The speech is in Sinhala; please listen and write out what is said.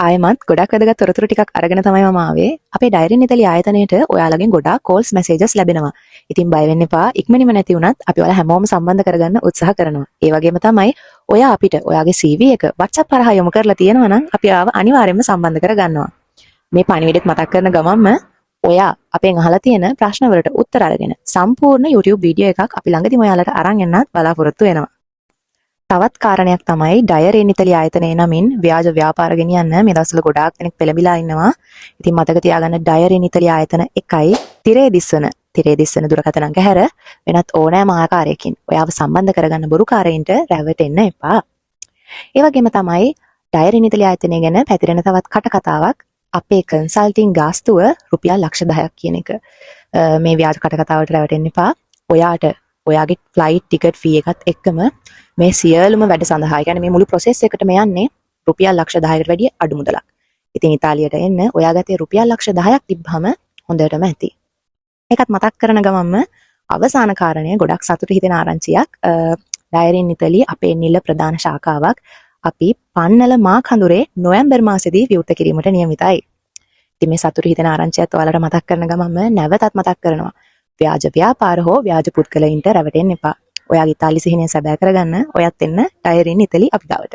ආයෙමත් ගොඩක් වැදගත් තොරතුරු ටිකක් අරගෙන තමයි මම ආවේ. අපේ ඩයරින් ඉතලි ආයතනයේට ඔයාලගෙන් ගොඩාක් කෝල්ස් මැසේජස් ලැබෙනවා. ඉතින් බය වෙන්න එපා. ඉක්මනින්ම නැති වුණත් අපි ඔයාලා හැමෝම සම්බන්ධ කරගන්න උත්සාහ කරනවා. ඒ වගේම තමයි ඔයා අපිට ඔයාගේ CV එක WhatsApp හරහා යොමු කරලා තියෙනවා නම් අපි ආව අනිවාර්යයෙන්ම සම්බන්ධ කරගන්නවා. මේ පණිවිඩෙත් මතක් කරන ගමන්ම ඔයා අපෙන් අහලා තියෙන ප්‍රශ්න වලට උත්තර අරගෙන සම්පූර්ණ YouTube වීඩියෝ එකක් අපි ළඟදීම ඔයාලට අරන් එන්නත් බලාපොරොත්තු වෙනවා. තවත් කාරණයක් තමයි ඩයරින් ඉතලි ආයතනයේ නමින් ව්‍යාජ ව්‍යාපාර ගෙනියන්න මේ දවස්වල ගොඩාක් දෙනෙක් පෙළඹිලා ඉන්නවා. ඉතින් මතක තියාගන්න ඩයරින් ඉතලි ආයතන 1යි තිරේ දිස්වන දුරකථන අංක හැර වෙනත් ඕනෑම ආකාරයකින් ඔයාව සම්බන්ධ කරගන්න බොරුකාරයින්ට රැවටෙන්න එපා. ඒ වගේම තමයි ඩයරින් ඉතලි ආයතනය ගැන පැතිරෙන තවත් කටකතාවක් අපේ කන්සල්ටිං ගාස්තුව රුපියල් ලක්ෂ 10ක් කියන එක. මේ ව්‍යාජ කටකතාවට රැවටෙන්න එපා. ඔයාට ඔයාගේ ෆ්ලයිට් ටිකට් ෆී එකත් එක්කම මේ සියලුම වැඩ සඳහා කියන්නේ මේ මුළු ප්‍රොසෙස් එකටම යන්නේ රුපියල් ලක්ෂ 10කට වැඩිය අඩු මුදලක්. ඉතින් ඉතාලියට එන්න ඔයා ගත්තේ රුපියල් ලක්ෂ 10ක් තිබ්බහම හොඳටම ඇති. ඒකත් මතක් කරන ගමන්ම අවසාන කාරණය ගොඩක් සතුටු හිතෙන ආරංචියක්. ඩයරින් ඉතලි අපේ නිල ප්‍රධාන ශාඛාවක් අපි පන්නල මා කඳුරේ නොවැම්බර් මාසෙදී විවෘත කිරීමට නියමිතයි. ඉතින් මේ සතුටු හිතෙන ආරංචියත් ඔයාලට මතක් කරන ගමන්ම නැවතත් මතක් කරනවා. ව්‍යාජ ව්‍යාපාර හෝ ව්‍යාජ පුද්ගලයින්ට රැවටෙන්න එපා. ඔයාගේ ඉතාලි සිහිනය සැබෑ කරගන්න ඔයත් එන්න ඩයරින් ඉතලි අපි ගාවට.